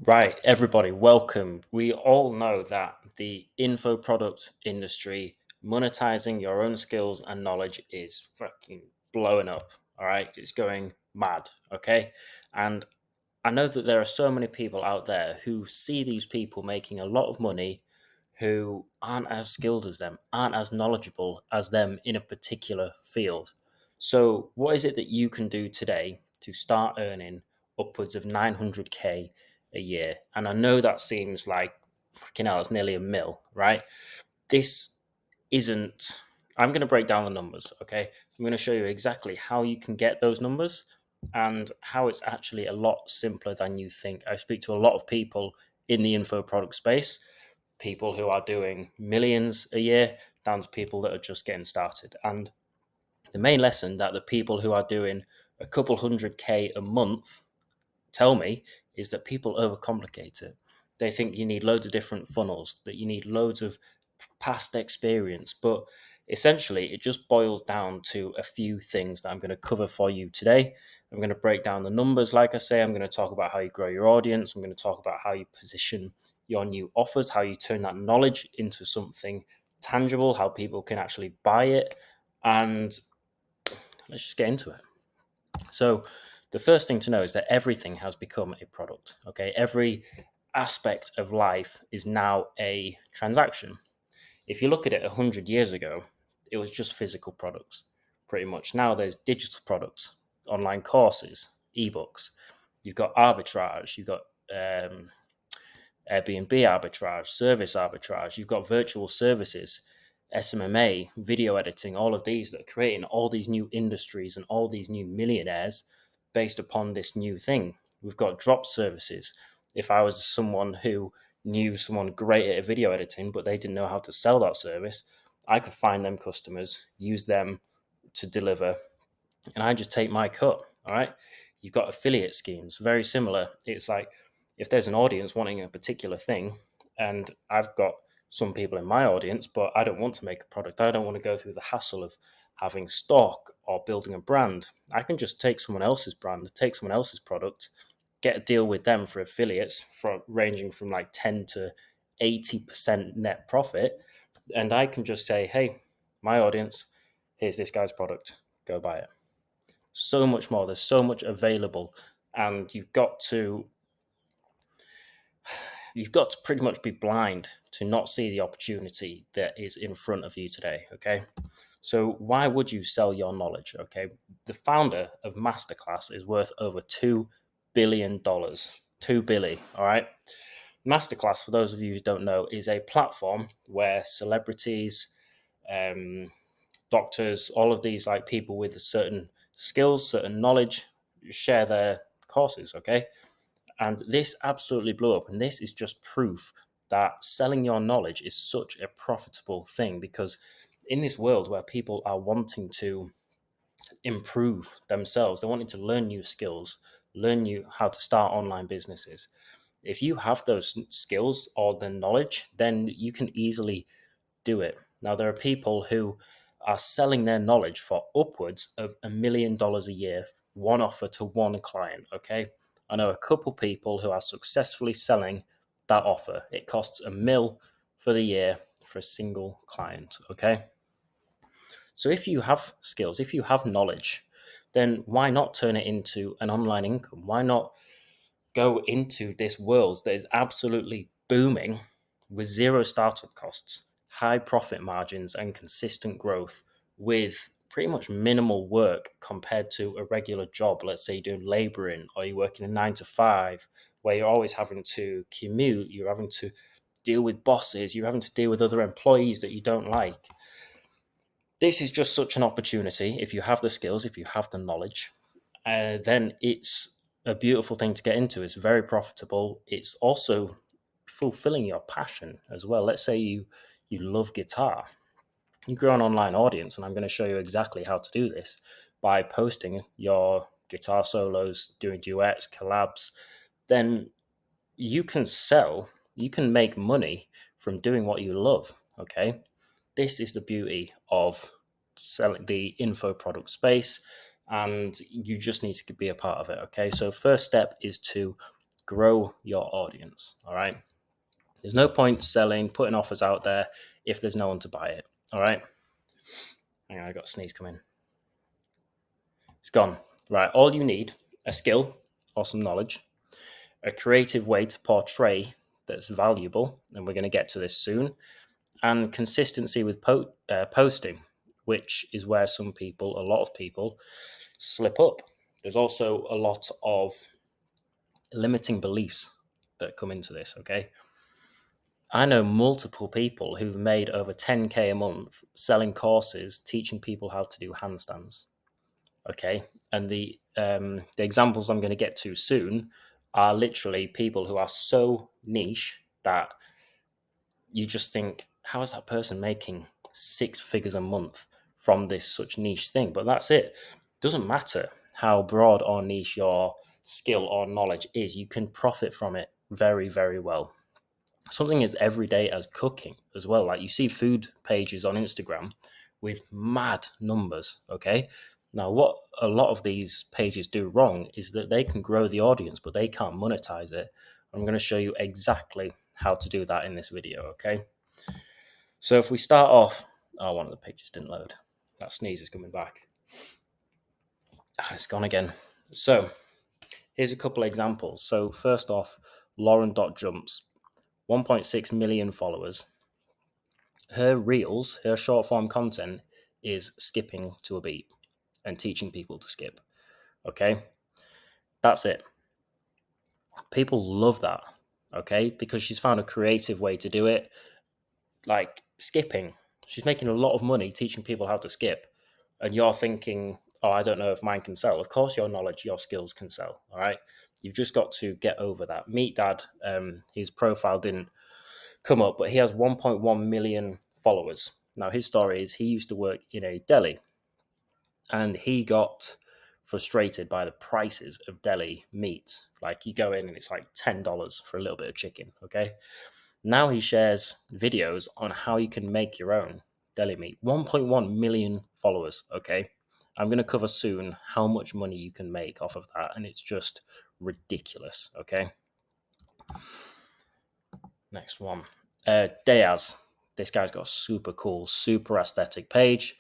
Right, everybody, welcome. We all know that the info product industry, monetizing your own skills and knowledge is fucking blowing up. All right, it's going mad. Okay. And I know that there are so many people out there who see these people making a lot of money who aren't as skilled as them, aren't as knowledgeable as them in a particular field. So, what is it that you can do today to start earning upwards of 900K a year? And I know that seems like fucking hell, it's nearly a mil, right? This isn't. I'm going to break down the numbers, okay? I'm going to show you exactly how you can get those numbers and how it's actually a lot simpler than you think. I speak to a lot of people in the info product space, people who are doing millions a year, down to people that are just getting started. And the main lesson that the people who are doing a couple 100K a month tell me is that people overcomplicate it. They think you need loads of different funnels, that you need loads of past experience, but essentially it just boils down to a few things that I'm going to cover for you today. I'm going to break down the numbers, like I say. I'm going to talk about how you grow your audience. I'm going to talk about how you position your new offers, how you turn that knowledge into something tangible, how people can actually buy it, and let's just get into it. So, the first thing to know is that everything has become a product. Okay, every aspect of life is now a transaction. If you look at it 100 years ago, it was just physical products, pretty much. Now there's digital products, online courses, ebooks. You've got arbitrage. You've got Airbnb arbitrage, service arbitrage. You've got virtual services, SMMA, video editing, all of these that are creating all these new industries and all these new millionaires based upon this new thing. We've got drop services. If I was someone who knew someone great at video editing, but they didn't know how to sell that service, I could find them customers, use them to deliver, and I just take my cut. All right. You've got affiliate schemes, very similar. It's like if there's an audience wanting a particular thing, and I've got some people in my audience, but I don't want to make a product. I don't want to go through the hassle of having stock or building a brand. I can just take someone else's brand, take someone else's product, get a deal with them for affiliates, for ranging from like 10 to 80% net profit. And I can just say, hey, my audience, here's this guy's product, go buy it. So much more. There's so much available, and you've got to pretty much be blind to not see the opportunity that is in front of you today. Okay, so why would you sell your knowledge? Okay, the founder of Masterclass is worth over $2 billion. 2 billion. All right. Masterclass, for those of you who don't know, is a platform where celebrities, um, doctors, all of these like people with certain skills, certain knowledge, share their courses. Okay, and this absolutely blew up, and this is just proof that selling your knowledge is such a profitable thing because in this world where people are wanting to improve themselves, they're wanting to learn new skills, learn new how to start online businesses. If you have those skills or the knowledge, then you can easily do it. Now, there are people who are selling their knowledge for upwards of $1 million a year, one offer to one client. Okay. I know a couple people who are successfully selling that offer. It costs a mil for the year for a single client. Okay. So if you have skills, if you have knowledge, then why not turn it into an online income? Why not go into this world that is absolutely booming with zero startup costs, high profit margins, and consistent growth with pretty much minimal work compared to a regular job? Let's say you're doing laboring or you're working a 9 to 5, where you're always having to commute, you're having to deal with bosses, you're having to deal with other employees that you don't like. This is just such an opportunity. If you have the skills, if you have the knowledge, then it's a beautiful thing to get into. It's very profitable. It's also fulfilling your passion as well. Let's say you love guitar, you grow an online audience, and I'm going to show you exactly how to do this by posting your guitar solos, doing duets, collabs. Then you can sell, you can make money from doing what you love. Okay, this is the beauty of selling the info product space, and you just need to be a part of it. Okay, so first step is to grow your audience. All right. There's no point selling, putting offers out there if there's no one to buy it. All right. Hang on, I got a sneeze coming. It's gone. Right. All you need, a skill or some knowledge, a creative way to portray that's valuable, and we're going to get to this soon, and consistency with posting, which is where a lot of people slip up. There's also a lot of limiting beliefs that come into this, okay? I know multiple people who've made over 10K a month selling courses, teaching people how to do handstands, okay? And the examples I'm going to get to soon are literally people who are so niche that you just think, how is that person making 6 figures a month from this such niche thing? But that's it. Doesn't matter how broad or niche your skill or knowledge is, you can profit from it very, very well. Something as everyday as cooking as well. Like you see food pages on Instagram with mad numbers, okay? Now, what a lot of these pages do wrong is that they can grow the audience, but they can't monetize it. I'm going to show you exactly how to do that in this video, okay? So if we start off, one of the pictures didn't load. That sneeze is coming back. It's gone again. So here's a couple of examples. So first off, Lauren.jumps, 1.6 million followers. Her reels, her short form content is skipping to a beat and teaching people to skip. Okay. That's it. People love that. Okay. Because she's found a creative way to do it. Like skipping. She's making a lot of money teaching people how to skip. And you're thinking, oh, I don't know if mine can sell. Of course, your knowledge, your skills can sell. All right. You've just got to get over that. Meet Dad, his profile didn't come up, but he has 1.1 million followers. Now, his story is he used to work in a deli and he got frustrated by the prices of deli meat. Like you go in and it's like $10 for a little bit of chicken. Okay. Now he shares videos on how you can make your own deli meat. 1.1 million followers. Okay. I'm going to cover soon how much money you can make off of that. And it's just ridiculous. Okay. Next one. Diaz. This guy's got a super cool, super aesthetic page,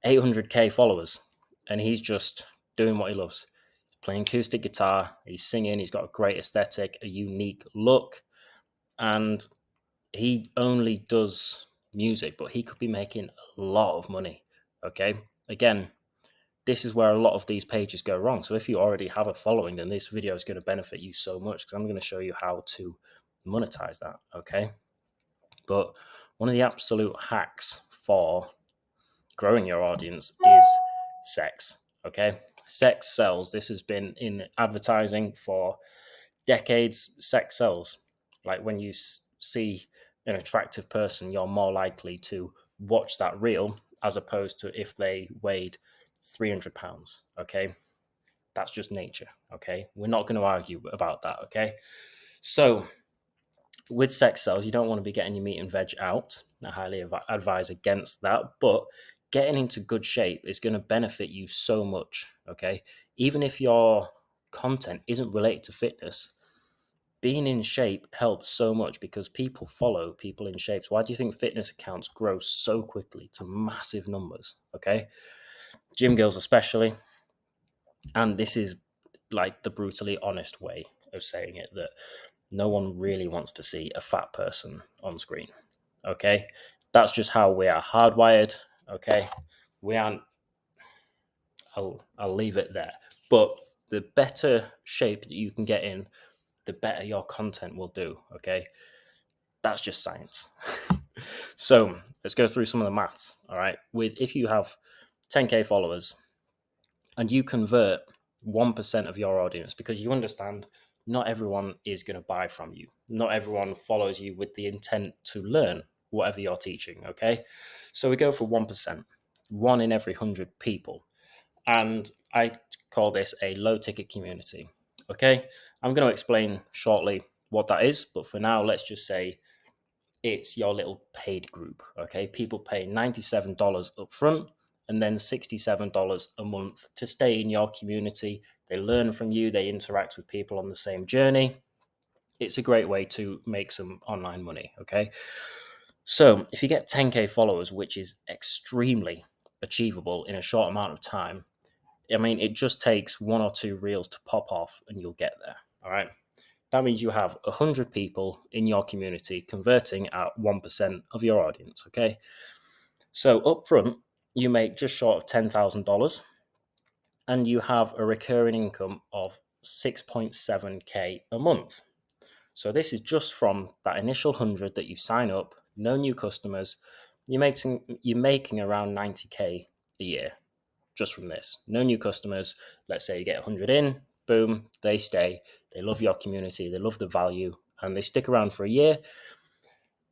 800K followers, and he's just doing what he loves. He's playing acoustic guitar, he's singing, he's got a great aesthetic, a unique look, and he only does music, but he could be making a lot of money. Okay. Again, this is where a lot of these pages go wrong. So if you already have a following, then this video is going to benefit you so much because I'm going to show you how to monetize that. Okay. But one of the absolute hacks for growing your audience is sex. Okay. Sex sells. This has been in advertising for decades. Sex sells. Like when you see an attractive person, you're more likely to watch that reel as opposed to if they weighed 300 pounds. Okay. That's just nature. Okay. We're not going to argue about that. Okay. So with sex cells, you don't want to be getting your meat and veg out. I highly advise against that. But getting into good shape is going to benefit you so much. Okay. Even if your content isn't related to fitness, being in shape helps so much because people follow people in shape. So why do you think fitness accounts grow so quickly to massive numbers? Okay. Gym girls, especially. And this is like the brutally honest way of saying it that no one really wants to see a fat person on screen. Okay. That's just how we are hardwired. Okay. We aren't, I'll leave it there. But the better shape that you can get in, the better your content will do. Okay. That's just science. So let's go through some of the maths. All right. If you have 10K followers and you convert 1% of your audience, because you understand not everyone is going to buy from you. Not everyone follows you with the intent to learn whatever you're teaching. Okay. So we go for 1%, one in every 100 people. And I call this a low ticket community. Okay. I'm going to explain shortly what that is. But for now, let's just say it's your little paid group. Okay. People pay $97 up front and then $67 a month to stay in your community. They learn from you, they interact with people on the same journey. it's a great way to make some online money. Okay. So if you get 10K followers, which is extremely achievable in a short amount of time, I mean, it just takes one or two reels to pop off and you'll get there. All right. That means you have 100 people in your community converting at 1% of your audience. Okay. So up front, you make just short of $10,000 and you have a recurring income of 6.7K a month. So this is just from that initial 100 that you sign up, no new customers. You're making around 90K a year just from this. No new customers. Let's say you get 100 in, boom, they stay. They love your community, they love the value, and they stick around for a year.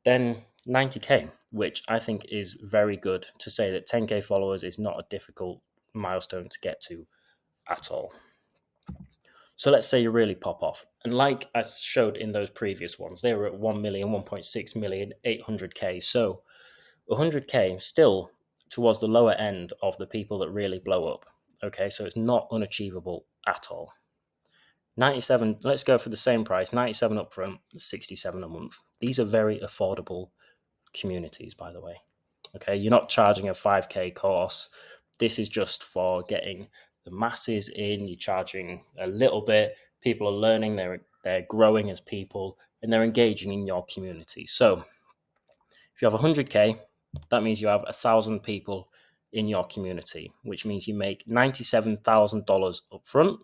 Then 90K, which I think is very good to say that 10K followers is not a difficult milestone to get to at all. So let's say you really pop off. And like I showed in those previous ones, they were at 1 million, 1.6 million, 800K. So 100K still towards the lower end of the people that really blow up. Okay, so it's not unachievable at all. 97, let's go for the same price, 97 upfront, 67 a month. These are very affordable communities, by the way. Okay, you're not charging a 5K course. This is just for getting the masses in. You're charging a little bit. People are learning, they're growing as people, and they're engaging in your community. So if you have 100K, that means you have 1,000 people in your community, which means you make $97,000 upfront,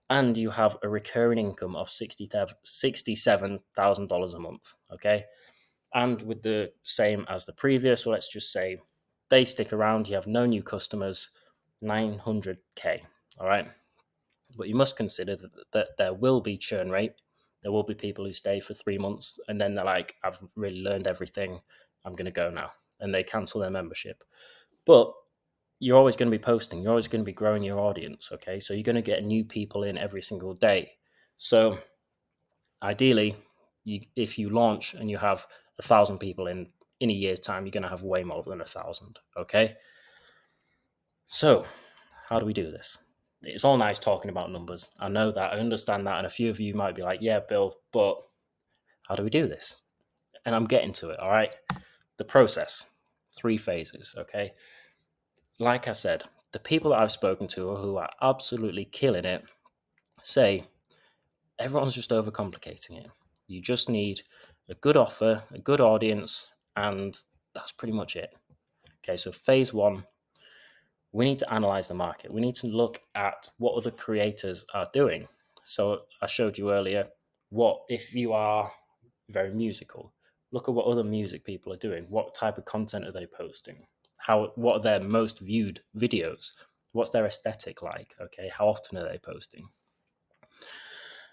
and you have a recurring income of $67,000 a month. Okay, and with the same as the previous, so let's just say they stick around, you have no new customers, 900K. All right. But you must consider that there will be churn rate. There will be people who stay for 3 months and then they're like, I've really learned everything. I'm going to go now. And they cancel their membership. But you're always going to be posting. You're always going to be growing your audience. Okay. So you're going to get new people in every single day. So ideally, if you launch and you have 1,000 people in a year's time, you're going to have way more than 1,000. Okay. So how do we do this? It's all nice talking about numbers. I know that. I understand that. And a few of you might be like, yeah, Bill, but how do we do this? And I'm getting to it. All right. The process, 3 phases. Okay. Like I said, the people that I've spoken to who are absolutely killing it say everyone's just overcomplicating it. You just need a good offer, a good audience, and that's pretty much it. Okay. So phase 1, we need to analyze the market. We need to look at what other creators are doing. So I showed you earlier, what if you are very musical, look at what other music people are doing. What type of content are they posting? What are their most viewed videos? What's their aesthetic like? Okay, how often are they posting?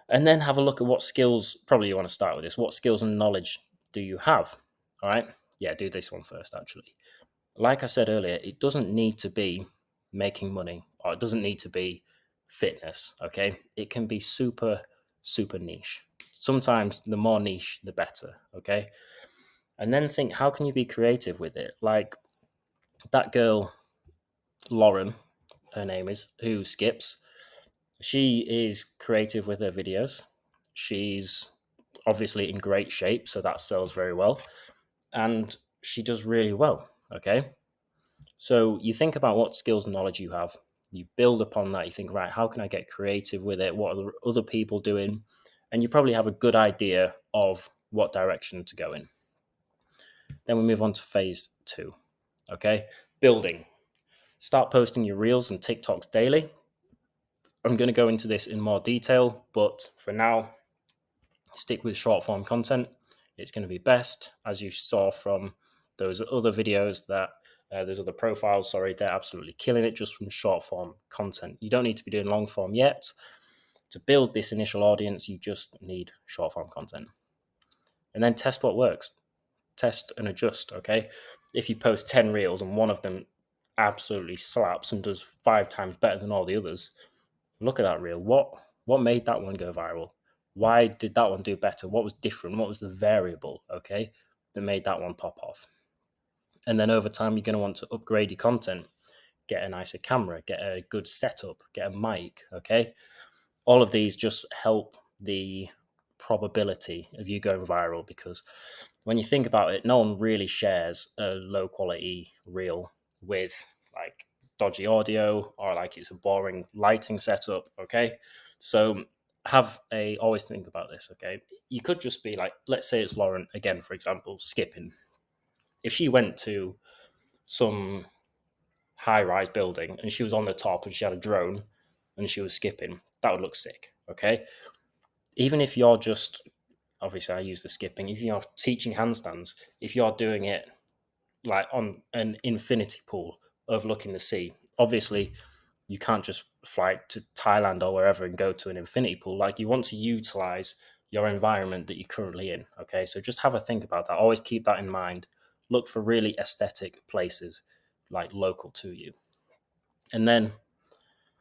And then have a look at what skills, probably you want to start with this, what skills and knowledge do you have? All right. Yeah, do this one first, actually. Like I said earlier, it doesn't need to be making money or it doesn't need to be fitness. Okay. It can be super, super niche. Sometimes the more niche, the better. Okay. And then think, how can you be creative with it? Like that girl, Lauren, her name is, who skips. She is creative with her videos. She's obviously in great shape, so that sells very well. And she does really well. Okay. So you think about what skills and knowledge you have. You build upon that. You think, right, how can I get creative with it? What are the other people doing? And you probably have a good idea of what direction to go in. Then we move on to phase 2. Okay. Building. Start posting your reels and TikToks daily. I'm going to go into this in more detail, but for now, stick with short form content. It's going to be best, as you saw from those other videos that those other profiles, sorry, they're absolutely killing it just from short form content. You don't need to be doing long form yet. To build this initial audience, you just need short form content. And then test what works. Test and adjust, okay? If you post 10 reels and one of them absolutely slaps and does 5 times better than all the others, look at that reel. What made that one go viral? Why did that one do better? What was different? What was the variable, okay, that made that one pop off? And then over time, you're going to want to upgrade your content, get a nicer camera, get a good setup, get a mic, okay? All of these just help the probability of you going viral, because when you think about it, no one really shares a low quality reel with like dodgy audio or like it's a boring lighting setup. Okay. So always think about this. Okay. You could just be like, let's say it's Lauren again, for example, skipping. If she went to some high rise building and she was on the top and she had a drone and she was skipping, that would look sick. Okay. Even if you're just, obviously, I use the skipping, if you're teaching handstands, if you're doing it like on an infinity pool overlooking the sea, obviously, you can't just fly to Thailand or wherever and go to an infinity pool. Like, you want to utilize your environment that you're currently in. Okay. So just have a think about that. Always keep that in mind. Look for really aesthetic places like local to you. And then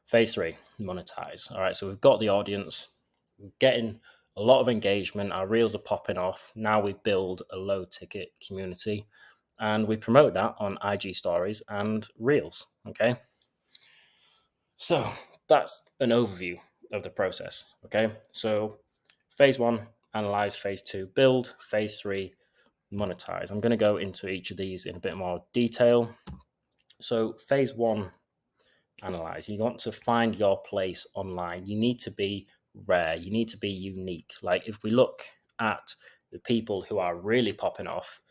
phase three, monetize. All right, so we've got the audience, we're getting a lot of engagement, our reels are popping off. Now we build a low ticket community and we promote that on IG stories and reels. Okay, so that's an overview of the process. Okay, so phase one, analyze, phase two, build, phase three, monetize. I'm going to go into each of these in a bit more detail. So phase one, analyze. You want to find your place online. You need to be rare. You need to be unique. Like, if we look at the people who are really popping off,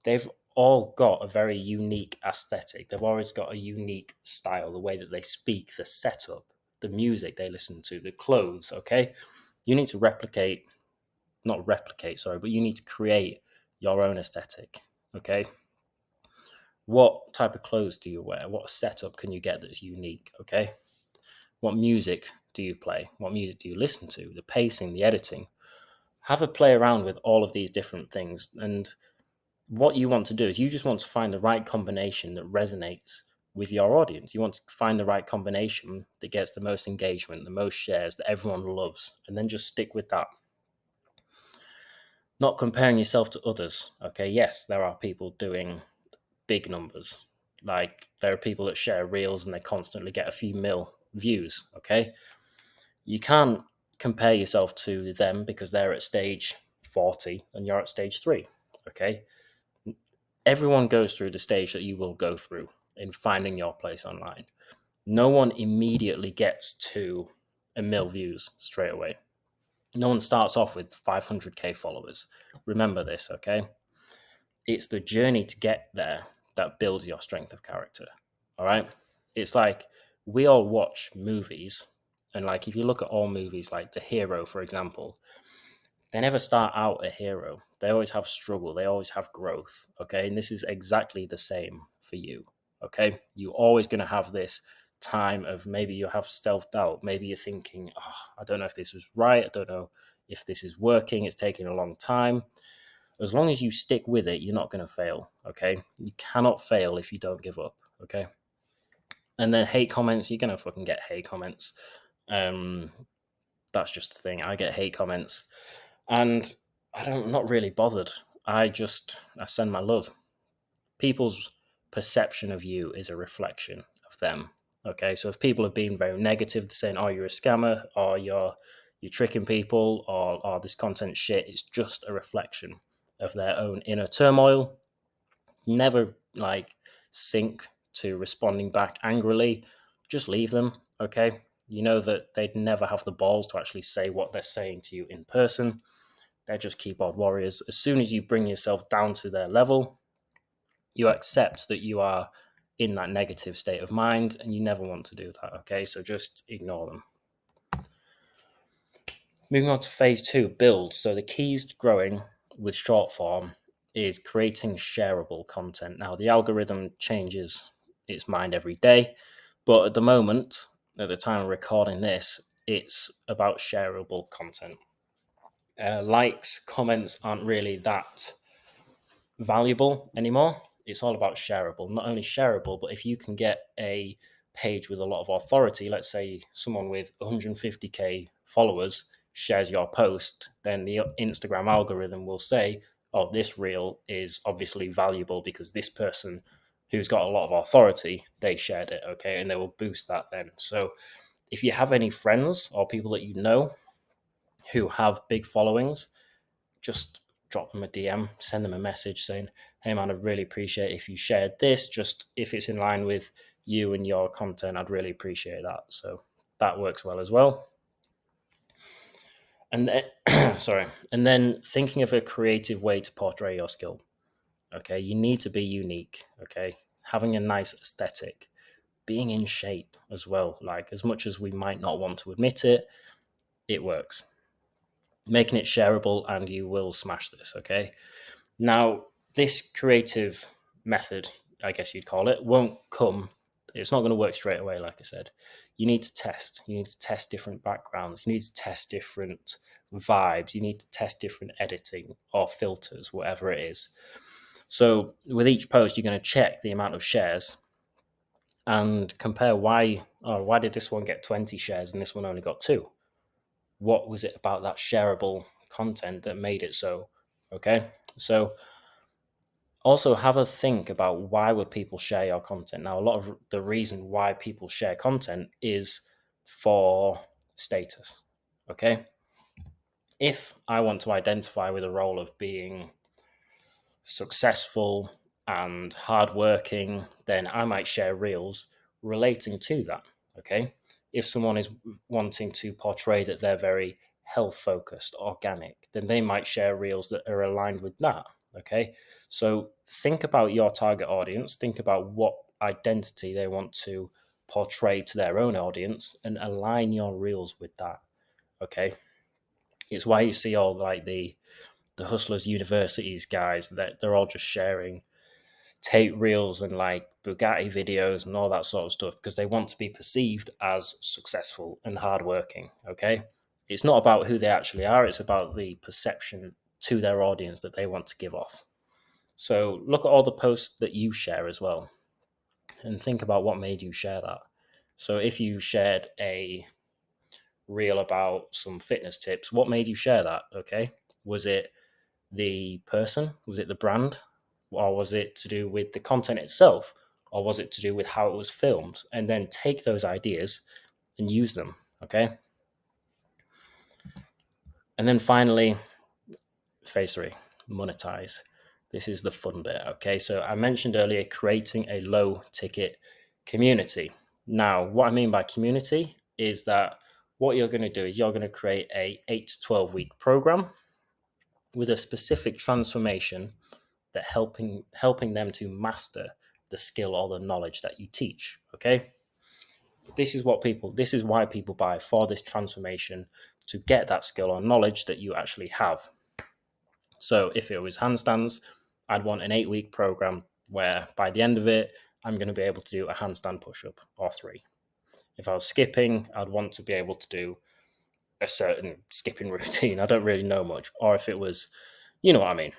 they've all got a very unique aesthetic. They've always got a unique style, the way that they speak, the setup, the music they listen to, the clothes. Okay. You need to not replicate, sorry, but you need to create your own aesthetic. Okay. What type of clothes do you wear? What setup can you get that's unique? Okay. What music do you play? What music do you listen to? The pacing, the editing. Have a play around with all of these different things. And what you want to do is you just want to find the right combination that resonates with your audience. You want to find the right combination that gets the most engagement, the most shares, that everyone loves, and then just stick with that. Not comparing yourself to others. Okay, yes, there are people doing big numbers. Like, there are people that share reels and they constantly get a few mil views. Okay, you can't compare yourself to them because they're at stage 40 and you're at stage 3. Okay, everyone goes through the stage that you will go through in finding your place online. No one immediately gets to a mil views straight away. No one starts off with 500k followers. Remember this. Okay, it's the journey to get there that builds your strength of character. All right, it's like, we all watch movies, and like, if you look at all movies, like The Hero, for example, they never start out a hero. They always have struggle. They always have growth. Okay, and this is exactly the same for you. Okay, you're always going to have this time of, maybe you have self-doubt. Maybe you're thinking, oh, I don't know if this was right. I don't know if this is working. It's taking a long time. As long as you stick with it, you're not going to fail. Okay, you cannot fail if you don't give up. Okay, and then hate comments, you're going to fucking get hate comments. That's just the thing. I get hate comments and I'm not really bothered. I send my love. People's perception of you is a reflection of them. Okay, so if people have been very negative, saying, "Oh, you're a scammer," or "you're tricking people," or "Oh, this content shit," it's just a reflection of their own inner turmoil. Never like sink to responding back angrily. Just leave them. Okay, you know that they'd never have the balls to actually say what they're saying to you in person. They're just keyboard warriors. As soon as you bring yourself down to their level, you accept that you are in that negative state of mind, and you never want to do that. Okay, so just ignore them. Moving on to phase two, build. So the keys to growing with short form is creating shareable content. Now, the algorithm changes its mind every day, but at the moment, at the time of recording this, it's about shareable content. Likes, comments aren't really that valuable anymore. It's all about shareable. Not only shareable, but if you can get a page with a lot of authority, let's say someone with 150k followers shares your post, then the Instagram algorithm will say, "Oh, this reel is obviously valuable because this person who's got a lot of authority, they shared it." Okay, and they will boost that then. So if you have any friends or people that you know who have big followings, just drop them a DM, send them a message saying, hey man, I'd really appreciate if you shared this, just if it's in line with you and your content, I'd really appreciate that. So that works well as well. And then, sorry, and then thinking of a creative way to portray your skill. Okay, you need to be unique. Okay, having a nice aesthetic, being in shape as well. Like, as much as we might not want to admit it, it works. Making it shareable, and you will smash this. Okay, now this creative method, I guess you'd call it, won't come. It's not going to work straight away. Like I said, you need to test. You need to test different backgrounds. You need to test different vibes. You need to test different editing or filters, whatever it is. So with each post, you're going to check the amount of shares and compare why did this one get 20 shares and this one only got 2? What was it about that shareable content that made it so? Okay, so also have a think about why would people share your content. Now, a lot of the reason why people share content is for status. Okay, if I want to identify with a role of being successful and hardworking, then I might share reels relating to that. Okay. If someone is wanting to portray that they're very health focused, organic, then they might share reels that are aligned with that. Okay. So think about your target audience, think about what identity they want to portray to their own audience and align your reels with that. Okay. It's why you see all like the Hustlers Universities guys that they're all just sharing tape reels and like Bugatti videos and all that sort of stuff because they want to be perceived as successful and hardworking. Okay. It's not about who they actually are, it's about the perception to their audience that they want to give off. So look at all the posts that you share as well and think about what made you share that. So if you shared a reel about some fitness tips, what made you share that? Okay. Was it the person? Was it the brand? Or was it to do with the content itself? Or was it to do with how it was filmed? And then take those ideas and use them. Okay. And then finally, phase 3, monetize. This is the fun bit. Okay. So I mentioned earlier creating a low ticket community. Now, what I mean by community is that what you're going to do is you're going to create a 8 to 12 week program with a specific transformation that helping them to master the skill or the knowledge that you teach. Okay, this is why people buy, for this transformation to get that skill or knowledge that you actually have. So if it was handstands, I'd want an 8-week program where by the end of it I'm going to be able to do a handstand push-up or 3. If I was skipping, I'd want to be able to do a certain skipping routine. I don't really know much. Or if it was, you know what I mean.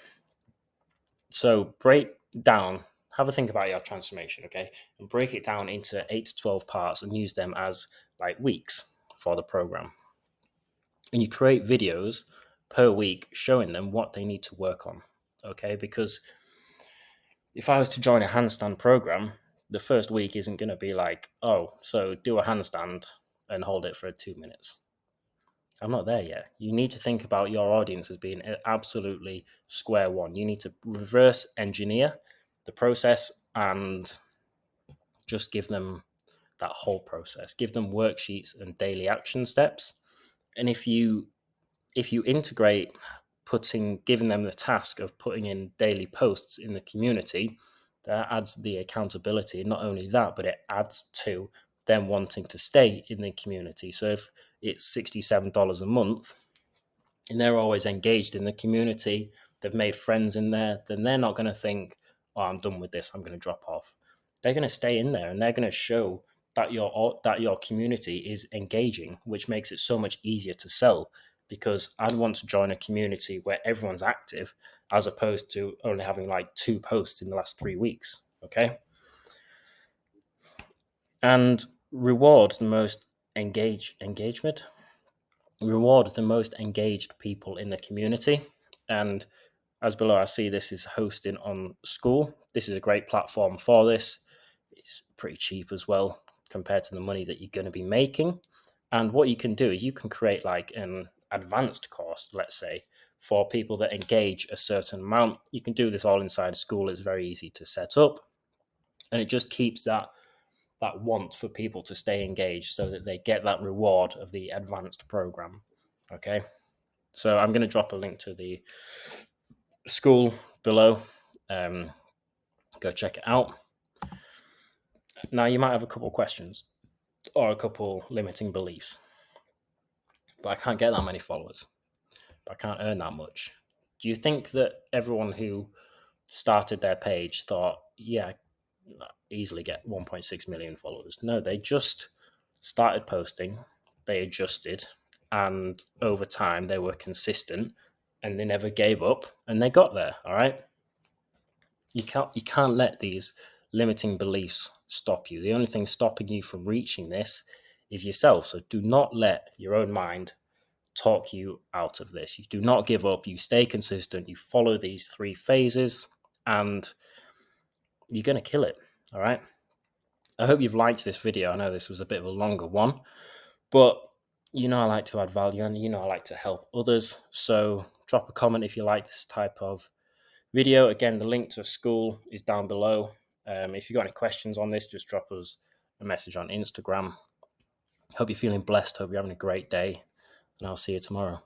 So break down, have a think about your transformation, okay? And break it down into 8 to 12 parts and use them as like weeks for the program. And you create videos per week showing them what they need to work on, okay? Because if I was to join a handstand program, the first week isn't going to be like, oh, so do a handstand and hold it for 2 minutes. I'm not there yet. You need to think about your audience as being absolutely square one. You need to reverse engineer the process and just give them that whole process. Give them worksheets and daily action steps. And if you integrate giving them the task of putting in daily posts in the community, that adds the accountability. Not only that, but it adds to them wanting to stay in the community. So if it's $67 a month and they're always engaged in the community, they've made friends in there, then they're not going to think, oh, I'm done with this, I'm going to drop off. They're going to stay in there and they're going to show that your community is engaging, which makes it so much easier to sell. Because I'd want to join a community where everyone's active as opposed to only having like 2 posts in the last 3 weeks. Okay. And reward the most engagement. Reward the most engaged people in the community. And as below, I see this is hosting on School. This is a great platform for this. It's pretty cheap as well compared to the money that you're going to be making. And what you can do is you can create like advanced course, let's say, for people that engage a certain amount. You can do this all inside school. It's very easy to set up, and it just keeps that want for people to stay engaged so that they get that reward of the advanced program. Okay, so I'm going to drop a link to the school below. Go check it out. Now, you might have a couple questions or a couple limiting beliefs, but I can't get that many followers. But I can't earn that much. Do you think that everyone who started their page thought, yeah, easily get 1.6 million followers? No, they just started posting, they adjusted, and over time they were consistent, and they never gave up, and they got there. All right. You can't let these limiting beliefs stop you. The only thing stopping you from reaching this is yourself. So do not let your own mind talk you out of this. You do not give up. You stay consistent. You follow these 3 phases, and you're going to kill it. All right. I hope you've liked this video. I know this was a bit of a longer one, but I like to add value, and I like to help others. So drop a comment if you like this type of video. Again, the link to school is down below. If you've got any questions on this, just drop us a message on Instagram. Hope you're feeling blessed. Hope you're having a great day, and I'll see you tomorrow.